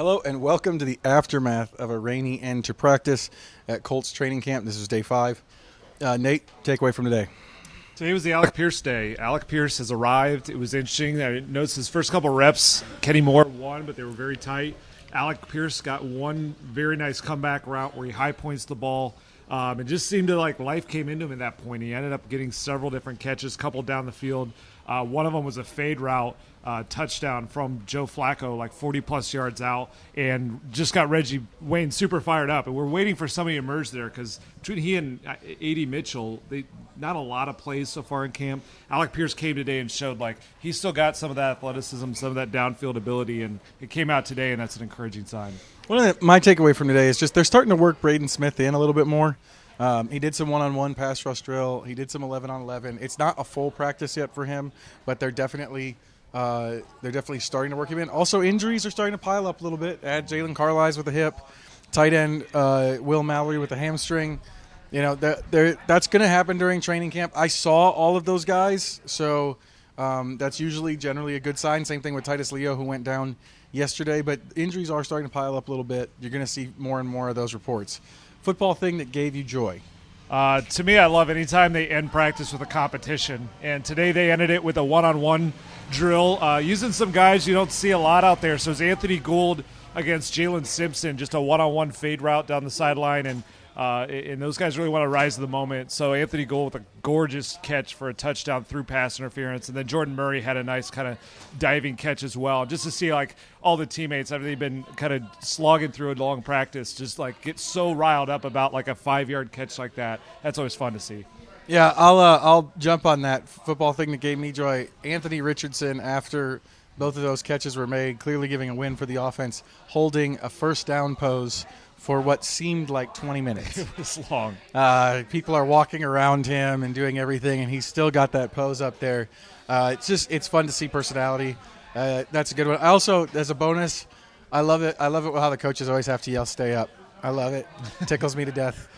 Hello and welcome to the aftermath of a rainy end to practice at Colts training camp. This is day 5. Nate, takeaway from today. Today was the Alec Pierce day. Alec Pierce has arrived. It was interesting. I noticed his first couple reps, Kenny Moore won, but they were very tight. Alec Pierce got one very nice comeback route where he high points the ball. It just seemed to like life came into him at that point. He ended up getting several different catches, couple down the field. One of them was a fade route touchdown from Joe Flacco, like 40-plus yards out, and just got Reggie Wayne super fired up. And we're waiting for somebody to emerge there because between he and A.D. Mitchell, not a lot of plays so far in camp. Alec Pierce came today and showed like he's still got some of that athleticism, some of that downfield ability, and it came out today, and that's an encouraging sign. My takeaway from today is just they're starting to work Braden Smith in a little bit more. He did some one-on-one pass rush drill. He did some 11-on-11. It's not a full practice yet for him, but they're definitely starting to work him in. Also, injuries are starting to pile up a little bit. Add Jalen Carlisle with a hip, tight end Will Mallory with a hamstring. You know, that's going to happen during training camp. I saw all of those guys, so that's usually generally a good sign. Same thing with Titus Leo, who went down yesterday. But injuries are starting to pile up a little bit. You're going to see more and more of those reports. Football thing that gave you joy? To me, I love anytime they end practice with a competition. And today they ended it with a one-on-one drill, using some guys you don't see a lot out there. So it's Anthony Gould against Jalen Simpson, just a one-on-one fade route down the sideline. And those guys really want to rise to the moment. So Anthony Gould with a gorgeous catch for a touchdown through pass interference. And then Jordan Murray had a nice kind of diving catch as well. Just to see, like, all the teammates, after they've been kind of slogging through a long practice, just, like, get so riled up about, like, a 5-yard catch like that. That's always fun to see. Yeah, I'll jump on that football thing that gave me joy. Anthony Richardson, after both of those catches were made, clearly giving a win for the offense, holding a first down pose for what seemed like 20 minutes. It was long. People are walking around him and doing everything, and he's still got that pose up there. It's fun to see personality. That's a good one. I also, as a bonus, I love it how the coaches always have to yell, "Stay up." I love it. Tickles me to death.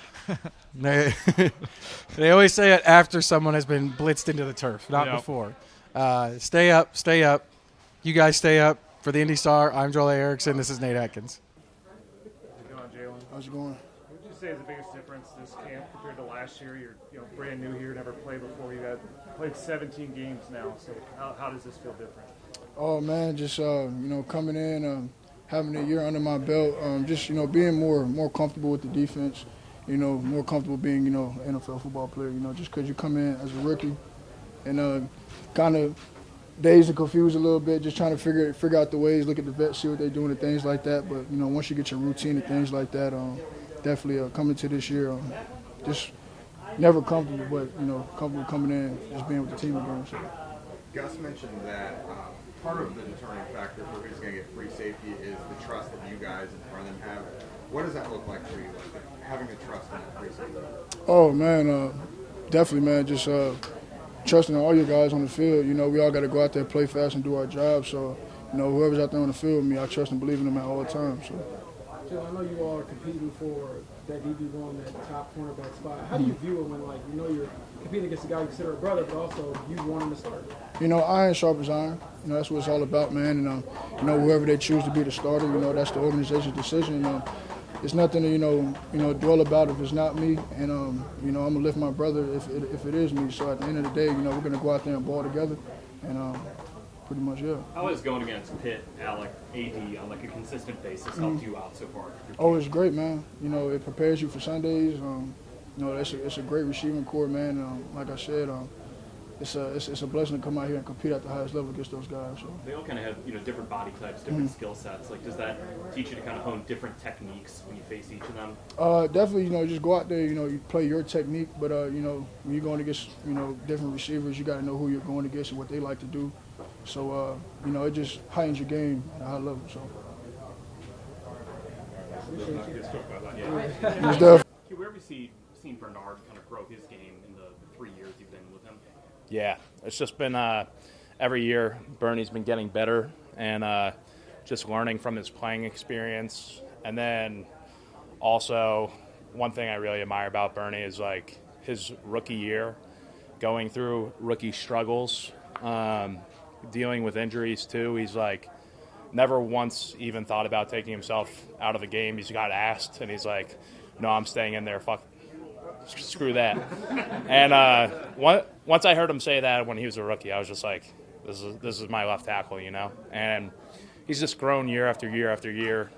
They always say it after someone has been blitzed into the turf, not before. Stay up, stay up. You guys stay up. For the Indy Star, I'm Joel Erickson. This is Nate Atkins. How's it going? What would you say is the biggest difference this camp compared to last year? You're brand new here, never played before. You had played 17 games now. So how does this feel different? Oh man, just coming in, having a year under my belt, being more comfortable with the defense. More comfortable being NFL football player. Just because you come in as a rookie and kind of dazed and confused a little bit, just trying to figure out the ways, look at the vets, see what they're doing and things like that. But once you get your routine and things like that, definitely coming to this year, just never comfortable, but comfortable coming in, just being with the team again. So. Gus mentioned that part of the determining factor for who's going to get free safety is the trust that you guys in front of them have. What does that look like for you, like having the trust in that free safety? Oh man, definitely, man. Just trusting all you guys on the field. We all got to go out there, play fast, and do our job. So, whoever's out there on the field with me, I trust and believe in them at all times. So. Jill, I know you all are competing for that DB1, that top cornerback spot. How do you view it when, you're competing against a guy you consider a brother, but also you want him to start? Iron sharp as iron. That's what it's all about, man. And, whoever they choose to be the starter, that's the organization's decision. It's nothing to, dwell about if it's not me. And, I'm going to lift my brother if it is me. So at the end of the day, we're going to go out there and ball together. And pretty much, yeah. How has going against Pitt, Alec, AD on a consistent basis helped you out so far? Oh, it's great, man. It prepares you for Sundays. It's a great receiving core, man. Like I said, it's a blessing to come out here and compete at the highest level against those guys. So. They all kind of have different body types, different skill sets. Does that teach you to kind of hone different techniques when you face each of them? Definitely, just go out there. You play your technique, but when you're going against different receivers, you got to know who you're going against and what they like to do. So it just heightens your game at a high level. So. Where have you seen Bernard kind of grow his game in the 3 years you've been with him? Yeah, it's just been every year Bernie's been getting better and just learning from his playing experience. And then also one thing I really admire about Bernie is his rookie year, going through rookie struggles, dealing with injuries too. He's never once even thought about taking himself out of the game. He's got asked, and he's like, no, I'm staying in there. Fuck, screw that. And once I heard him say that when he was a rookie, I was just like, this is my left tackle, you know? And he's just grown year after year after year.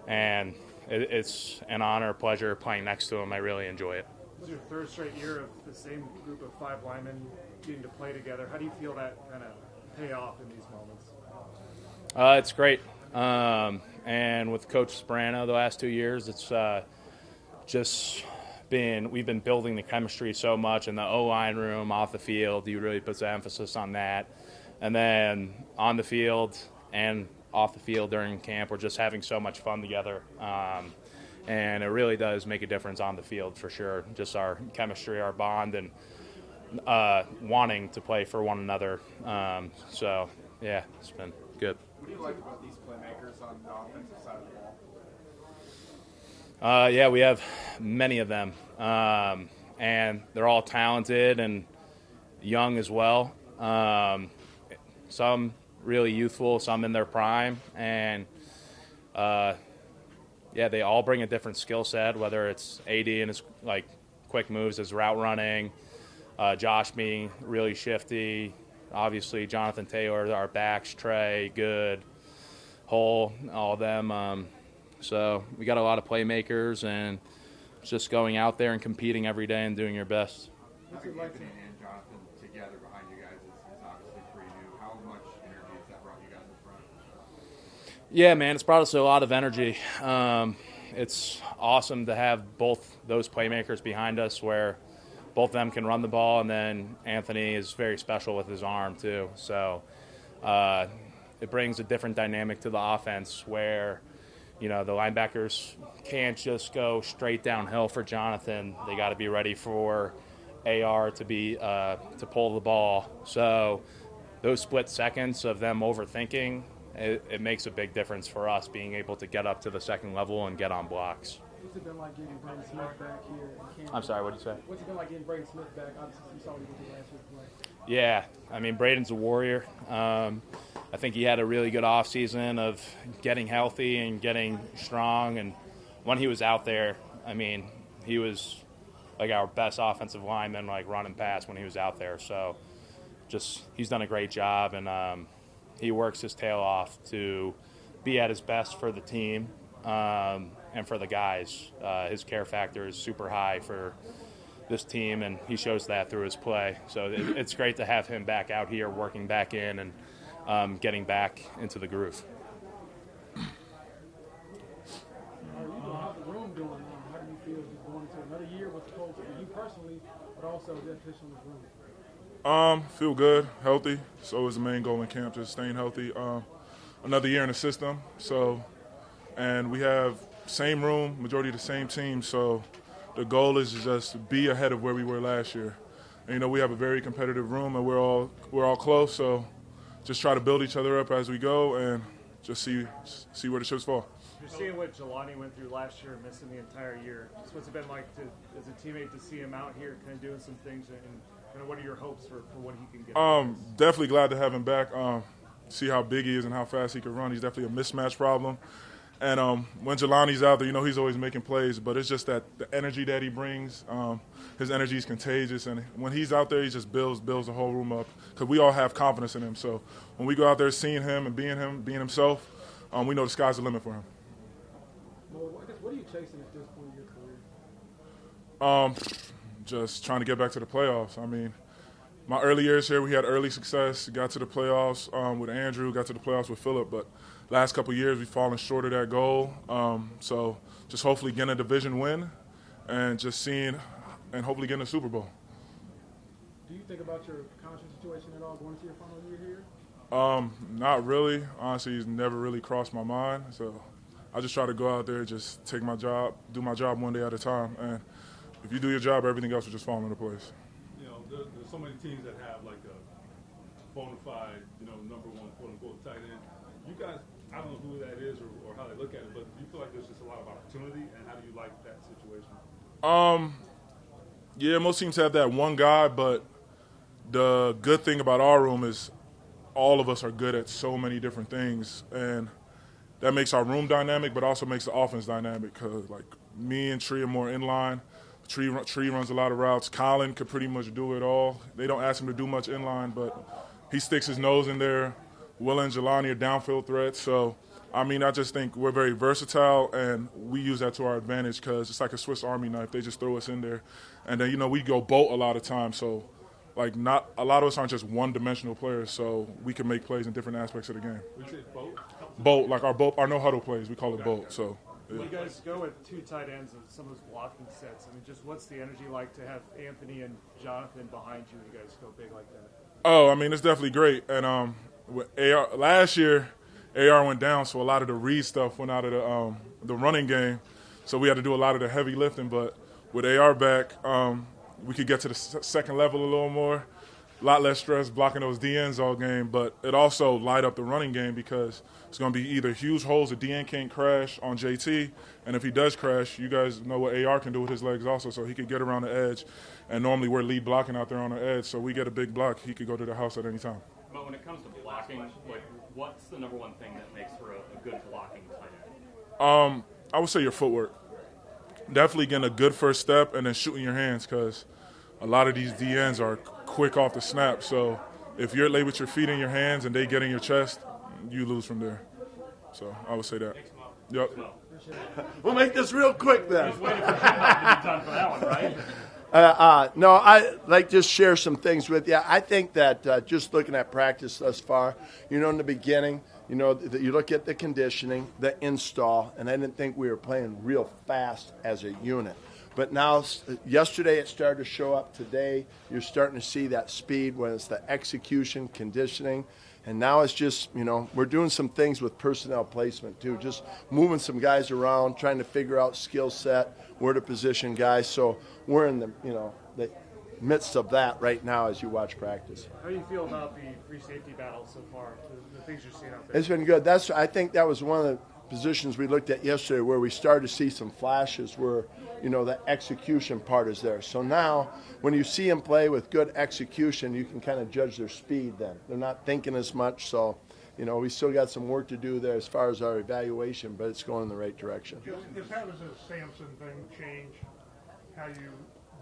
And it's an honor, pleasure playing next to him. I really enjoy it. This is your third straight year of the same group of 5 linemen getting to play together. How do you feel that kind of pay off in these moments? It's great. And with Coach Sperano the last 2 years, it's we've been building the chemistry so much in the O-line room, off the field. He really puts the emphasis on that. And then on the field and off the field during camp, we're just having so much fun together. And it really does make a difference on the field for sure. Just our chemistry, our bond, and wanting to play for one another. So, yeah, it's been good. What do you like about these playmakers on the offensive side of the ball? Yeah, we have many of them. And they're all talented and young as well. Some really youthful, some in their prime. And, yeah, they all bring a different skill set, whether it's AD and his quick moves, his route running, Josh being really shifty, obviously Jonathan Taylor, our backs, Trey, Good, Hull, all of them. So we got a lot of playmakers, and just going out there and competing every day and doing your best. Having Anthony and Jonathan together behind you guys is obviously pretty new. How much energy has that brought you guys in front? Yeah, man, it's brought us a lot of energy. It's awesome to have both those playmakers behind us where both of them can run the ball, and then Anthony is very special with his arm too. So it brings a different dynamic to the offense where, you know, the linebackers can't just go straight downhill for Jonathan. They got to be ready for AR to pull the ball. So those split seconds of them overthinking, it makes a big difference for us being able to get up to the second level and get on blocks. What's it been like getting Braden Smith back here in camp? I'm sorry, what did you say? What's it been like getting Braden Smith back? Obviously, you saw what he did last week play. Yeah, I mean, Braden's a warrior. I think he had a really good offseason of getting healthy and getting strong. And when he was out there, I mean, he was like our best offensive lineman, like running past when he was out there. So just he's done a great job, and he works his tail off to be at his best for the team and for the guys. His care factor is super high for this team, and he shows that through his play. So it's great to have him back out here, working back in and getting back into the groove. How's the room doing now? How do you feel just going into another year with the Colts, for you personally, but also the official in the room? Feel good, healthy. It's always the main goal in camp, just staying healthy. Another year in the system, and we have same room, majority of the same team, so the goal is to just be ahead of where we were last year. And, you know, we have a very competitive room, and we're all close, so just try to build each other up as we go and just see where the chips fall. You're seeing what Jaylon went through last year, missing the entire year. Just what's it been like as a teammate to see him out here kind of doing some things, and kind of what are your hopes for what he can get? Definitely glad to have him back. See how big he is and how fast he can run. He's definitely a mismatch problem. And when Jelani's out there, you know, he's always making plays, but it's just that the energy that he brings, his energy is contagious. And when he's out there, he just builds the whole room up because we all have confidence in him. So when we go out there seeing him and being himself, we know the sky's the limit for him. Well, I guess what are you chasing at this point in your career? Just trying to get back to the playoffs. I mean, my early years here, we had early success, got to the playoffs with Andrew, got to the playoffs with Phillip, but last couple of years we've fallen short of that goal. So just hopefully getting a division win and just seeing and hopefully getting a Super Bowl. Do you think about your contract situation at all going into your final year here? Not really. Honestly, it's never really crossed my mind. So I just try to go out there, just take my job, do my job one day at a time. And if you do your job, everything else will just fall into place. You know, there's so many teams that have like a bona fide, number one quote-unquote tight end. You guys, I don't know who that is or how they look at it, but do you feel like there's just a lot of opportunity, and how do you like that situation? Yeah, most teams have that one guy, but the good thing about our room is all of us are good at so many different things, and that makes our room dynamic, but also makes the offense dynamic. Because like me and Tree are more inline. Tree runs a lot of routes. Colin could pretty much do it all. They don't ask him to do much inline, but he sticks his nose in there. Will and Jelani are downfield threats. So, I mean, I just think we're very versatile, and we use that to our advantage because it's like a Swiss Army knife. They just throw us in there. And then, you know, we go bolt a lot of times. So, like, not a lot of us aren't just one-dimensional players, so we can make plays in different aspects of the game. We say boat. Bolt, like our no-huddle plays, we call it bolt. So, When you guys go with two tight ends and some of those blocking sets, I mean, just what's the energy like to have Anthony and Jonathan behind you when you guys go big like that? Oh, I mean, it's definitely great. And with AR, last year, AR went down, so a lot of the read stuff went out of the running game. So we had to do a lot of the heavy lifting. But with AR back, we could get to the second level a little more. A lot less stress blocking those DNs all game, but it also light up the running game because it's going to be either huge holes that DN can't crash on JT, and if he does crash, you guys know what AR can do with his legs also, so he could get around the edge. And normally we're lead blocking out there on the edge, so we get a big block, he could go to the house at any time. But when it comes to blocking, like, what's the number one thing that makes for a good blocking tight end? I would say your footwork. Definitely getting a good first step and then shooting your hands because a lot of these DNs are quick off the snap. So if you're late with your feet in your hands and they get in your chest, you lose from there. So I would say that. Yep. We'll make this real quick then. Just waiting for Jim Bob to be done for that one, right? No, I like just share some things with you. I think that just looking at practice thus far, you know, in the beginning, you know, you look at the conditioning, the install, and I didn't think we were playing real fast as a unit. But now, yesterday it started to show up. Today, you're starting to see that speed when it's the execution, conditioning. And now it's just, you know, we're doing some things with personnel placement too, just moving some guys around, trying to figure out skill set, where to position guys. So we're in the, you know, the midst of that right now as you watch practice. How do you feel about the free safety battle so far, the things you're seeing out there? It's been good. I think that was one of the positions we looked at yesterday where we started to see some flashes where, you know, the execution part is there. So now when you see them play with good execution, you can kind of judge their speed then. They're not thinking as much. So, you know, we still got some work to do there as far as our evaluation, but it's going in the right direction. If that was a Sampson thing change, how you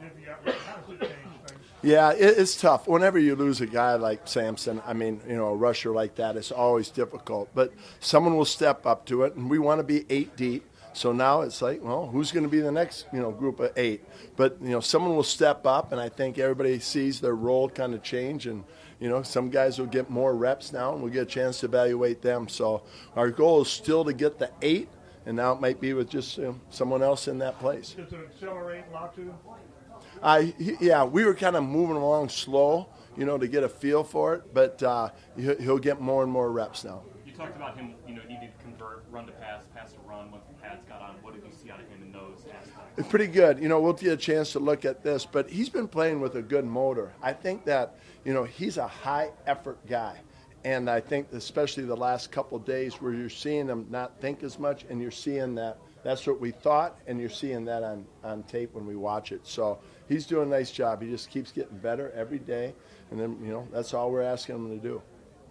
did how does it change things? Yeah, it's tough. Whenever you lose a guy like Sampson, I mean, you know, a rusher like that, it's always difficult. But someone will step up to it, and we want to be 8 deep. So now it's like, well, who's going to be the next, you know, group of 8? But, you know, someone will step up, and I think everybody sees their role kind of change. And, you know, some guys will get more reps now, and we'll get a chance to evaluate them. So our goal is still to get the 8, and now it might be with just someone else in that place. Does it accelerate Latu? Yeah, we were kind of moving along slow, you know, to get a feel for it, but he'll get more and more reps now. You talked about him, you know, needing to convert run to pass, pass to run once the pads got on. What did you see out of him in those aspects? It's pretty good. You know, we'll get a chance to look at this, but he's been playing with a good motor. I think that, you know, he's a high-effort guy. And I think especially the last couple of days where you're seeing him not think as much and you're seeing that that's what we thought, and you're seeing that on tape when we watch it. So he's doing a nice job. He just keeps getting better every day, and then, you know, that's all we're asking him to do.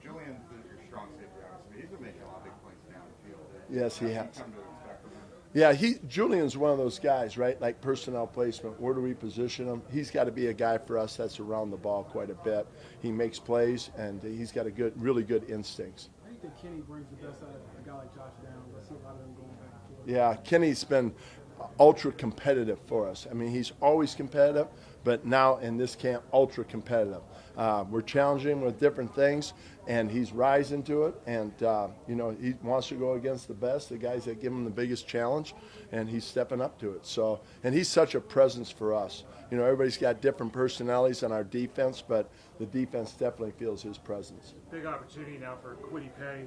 Julian's your strong safety, obviously. He's been making a lot of big plays down the field. Yes, he has. Come to expect from him. Yeah, Julian's one of those guys, right? Like personnel placement. Where do we position him? He's got to be a guy for us that's around the ball quite a bit. He makes plays, and he's got really good instincts. I think Kenny brings the best out of a guy like Josh Downs. I see a lot of them going back and forth. Yeah, Kenny's been ultra competitive for us. I mean, he's always competitive, but now in this camp, ultra competitive. We're challenging him with different things, and he's rising to it. And, you know, he wants to go against the best, the guys that give him the biggest challenge, and he's stepping up to it. So, and he's such a presence for us. You know, everybody's got different personalities on our defense, but the defense definitely feels his presence. Big opportunity now for Quiddy Pay.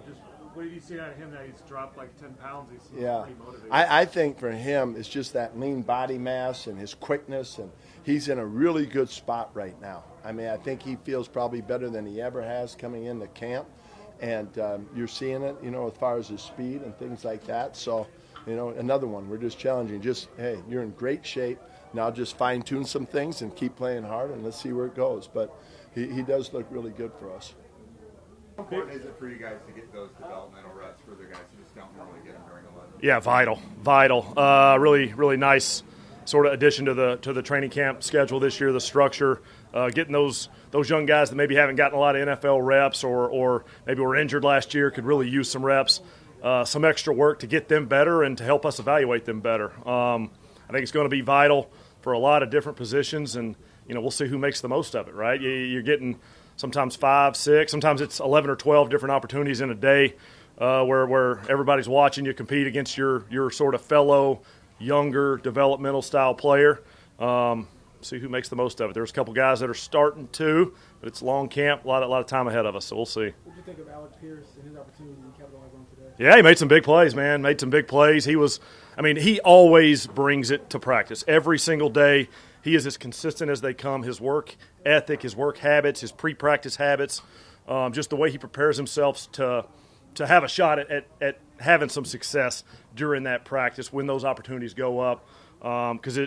Just what have you seen out of him that he's dropped like 10 pounds? He seems pretty motivated. I think for him, it's just that lean body mass and his quickness, and he's in a really good spot right now. I mean, I think he feels probably better than he ever has coming into camp, and you're seeing it, you know, as far as his speed and things like that. So, you know, another one, we're just challenging. Just, hey, you're in great shape. Now just fine-tune some things and keep playing hard, and let's see where it goes. But he does look really good for us. How important is it for you guys to get those developmental reps for the guys who just don't normally get them during 11? Yeah, vital. Really nice sort of addition to the training camp schedule this year. The structure, getting those young guys that maybe haven't gotten a lot of NFL reps or maybe were injured last year could really use some reps, some extra work to get them better and to help us evaluate them better. I think it's going to be vital for a lot of different positions, and we'll see who makes the most of it. Right? You're getting sometimes 5, 6, sometimes it's 11 or 12 different opportunities in a day. Where everybody's watching you compete against your sort of fellow younger developmental style player. See who makes the most of it. There's a couple guys that are starting to, but it's long camp, a lot of time ahead of us, so we'll see. What did you think of Alec Pierce and his opportunity to capitalize on today? Yeah, he made some big plays, man. Made some big plays. He always brings it to practice. Every single day, he is as consistent as they come. His work ethic, his work habits, his pre-practice habits, just the way he prepares himself to have a shot at having some success during that practice when those opportunities go up. Because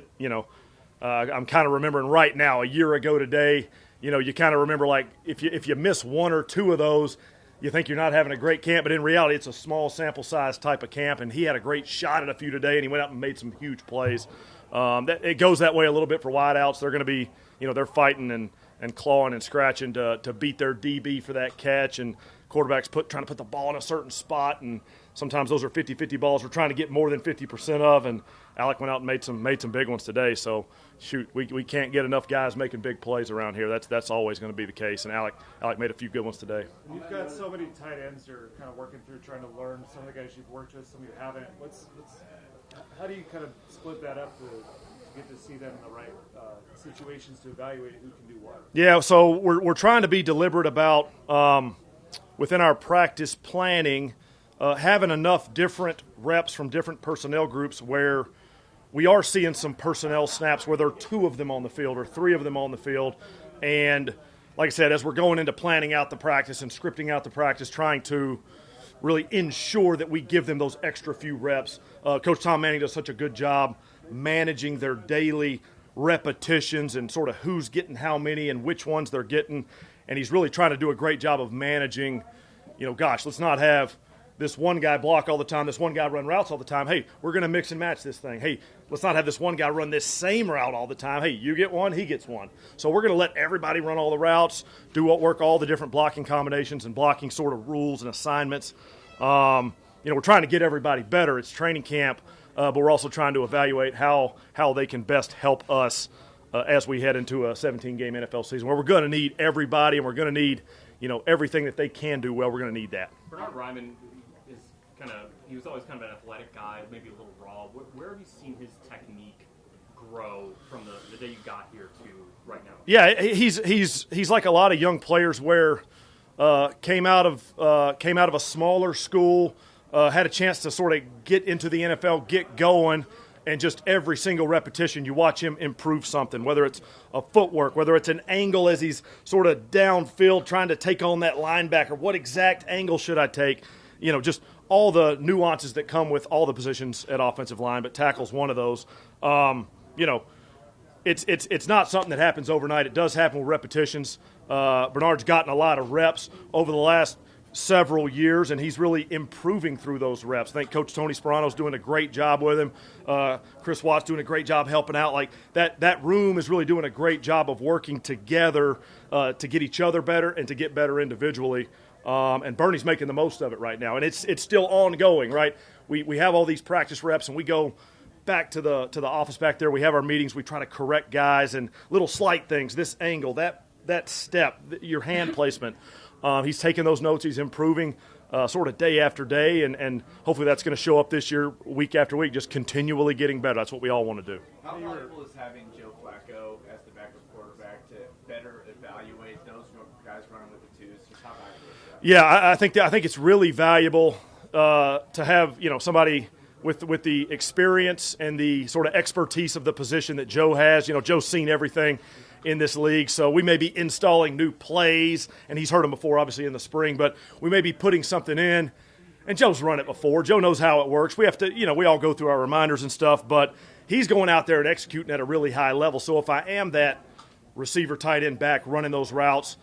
I'm kind of remembering right now, a year ago today, you kind of remember like if you miss 1 or 2 of those, you think you're not having a great camp. But in reality, it's a small sample size type of camp, and he had a great shot at a few today, and he went out and made some huge plays. It goes that way a little bit for wideouts. They're going to be, they're fighting and clawing and scratching to beat their DB for that catch, and quarterbacks trying to put the ball in a certain spot, and sometimes those are 50-50 balls we're trying to get more than 50% of, and Alec went out and made some big ones today. So, shoot, we can't get enough guys making big plays around here. That's always going to be the case, and Alec made a few good ones today. You've got so many tight ends that are kind of working through trying to learn. Some of the guys you've worked with, some you haven't. How do you kind of split that up to get to see them in the right situations to evaluate who can do what? Yeah, so we're trying to be deliberate about within our practice planning, having enough different reps from different personnel groups where we are seeing some personnel snaps where there are 2 of them on the field or 3 of them on the field. And like I said, as we're going into planning out the practice and scripting out the practice, trying to really ensure that we give them those extra few reps. Coach Tom Manning does such a good job managing their daily repetitions and sort of who's getting how many and which ones they're getting. And he's really trying to do a great job of managing, let's not have this one guy block all the time, this one guy run routes all the time. Hey, we're going to mix and match this thing. Hey, let's not have this one guy run this same route all the time. Hey, you get one, he gets one. So we're going to let everybody run all the routes, work all the different blocking combinations and blocking sort of rules and assignments. We're trying to get everybody better. It's training camp, but we're also trying to evaluate how they can best help us as we head into a 17-game NFL season where we're going to need everybody and we're going to need, everything that they can do well. We're going to need that. Bernhard Raimann he was always kind of an athletic guy, maybe a little raw. Where have you seen his technique grow from the day you got here to right now? Yeah, he's like a lot of young players where came out of a smaller school, had a chance to sort of get into the NFL, get going, and just every single repetition you watch him improve something, whether it's a footwork, whether it's an angle as he's sort of downfield trying to take on that linebacker. What exact angle should I take? Just all the nuances that come with all the positions at offensive line, but tackle's one of those. It's not something that happens overnight. It does happen with repetitions. Bernard's gotten a lot of reps over the last several years, and he's really improving through those reps. I think Coach Tony Sperano's doing a great job with him. Chris Watt's doing a great job helping out. Like that room is really doing a great job of working together to get each other better and to get better individually. And Bernie's making the most of it right now, and it's still ongoing. Right, we have all these practice reps, and we go back to the office back there. We have our meetings. We try to correct guys and little slight things. This angle, that step, your hand placement. He's taking those notes. He's improving sort of day after day, and hopefully that's going to show up this year, week after week, just continually getting better. That's what we all want to do. How valuable is having Joe Flacco as the backup quarterback to better evaluate those guys running with the twos? Just how valuable is that? Yeah, I think it's really valuable to have somebody with the experience and the sort of expertise of the position that Joe has. Joe's seen everything in this league, so we may be installing new plays, and he's heard them before, obviously, in the spring, but we may be putting something in, and Joe's run it before. Joe knows how it works. We have to, we all go through our reminders and stuff, but he's going out there and executing at a really high level. So if I am that receiver, tight end, back running those routes,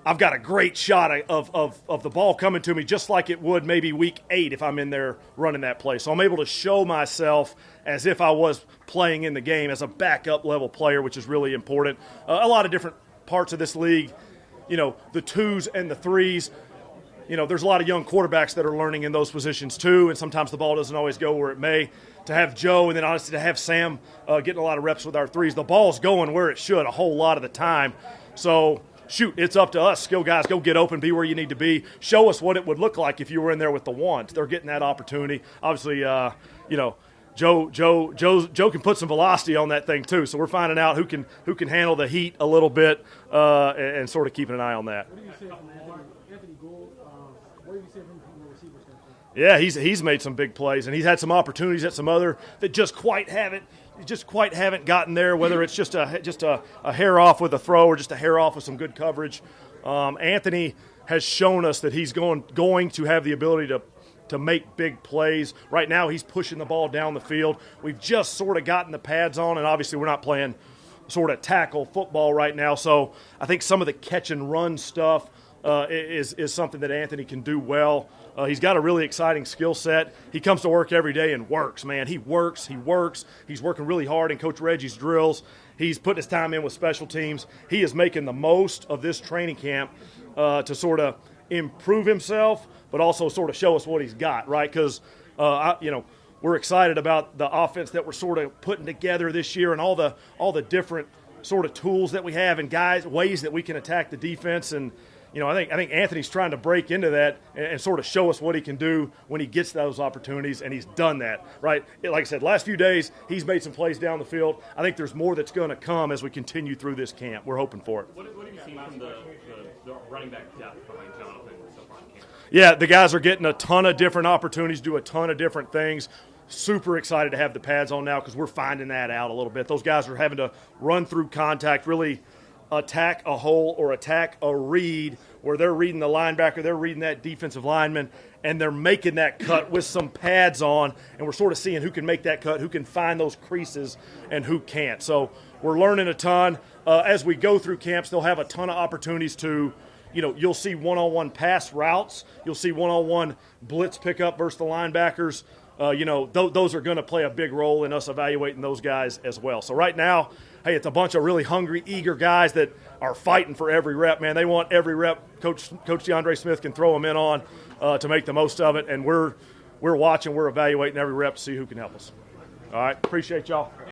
I've got a great shot of the ball coming to me just like it would maybe week 8 if I'm in there running that play. So I'm able to show myself as if I was playing in the game as a backup level player, which is really important. A lot of different parts of this league, the 2s and the 3s, there's a lot of young quarterbacks that are learning in those positions too, and sometimes the ball doesn't always go where it may. To have Joe and then honestly to have Sam getting a lot of reps with our 3s, the ball's going where it should a whole lot of the time. So shoot, it's up to us, skill guys, go get open, be where you need to be. Show us what it would look like if you were in there with the 1s. They're getting that opportunity. Obviously, Joe can put some velocity on that thing too. So we're finding out who can handle the heat a little bit and sort of keeping an eye on that. What do you say from Anthony Gould? What do you say from the receiver standpoint? Yeah, he's made some big plays, and he's had some opportunities at some other that just quite haven't gotten there. Whether it's just a hair off with a throw or just a hair off with some good coverage. Anthony has shown us that he's going to have the ability to make big plays. Right now, he's pushing the ball down the field. We've just sort of gotten the pads on, and obviously we're not playing sort of tackle football right now. So I think some of the catch and run stuff is something that Anthony can do well. He's got a really exciting skill set. He comes to work every day and works, man. He works. He's working really hard in Coach Reggie's drills. He's putting his time in with special teams. He is making the most of this training camp to sort of improve himself, but also sort of show us what he's got, right? Because, we're excited about the offense that we're sort of putting together this year and all the different sort of tools that we have and ways that we can attack the defense. And, I think Anthony's trying to break into that and sort of show us what he can do when he gets those opportunities, and he's done that, right? Like I said, last few days, he's made some plays down the field. I think there's more that's going to come as we continue through this camp. We're hoping for it. What have you seen from the running back depth behind Jonathan so far in camp? Yeah, the guys are getting a ton of different opportunities, do a ton of different things. Super excited to have the pads on now because we're finding that out a little bit. Those guys are having to run through contact, really attack a hole or attack a read where they're reading the linebacker, they're reading that defensive lineman, and they're making that cut with some pads on, and we're sort of seeing who can make that cut, who can find those creases, and who can't. So we're learning a ton. As we go through camps, they'll have a ton of opportunities to, you'll see one-on-one pass routes. You'll see one-on-one blitz pickup versus the linebackers. Those are going to play a big role in us evaluating those guys as well. So right now, hey, it's a bunch of really hungry, eager guys that are fighting for every rep, man. They want every rep Coach DeAndre Smith can throw them in on to make the most of it, and we're watching, we're evaluating every rep to see who can help us. All right, appreciate y'all.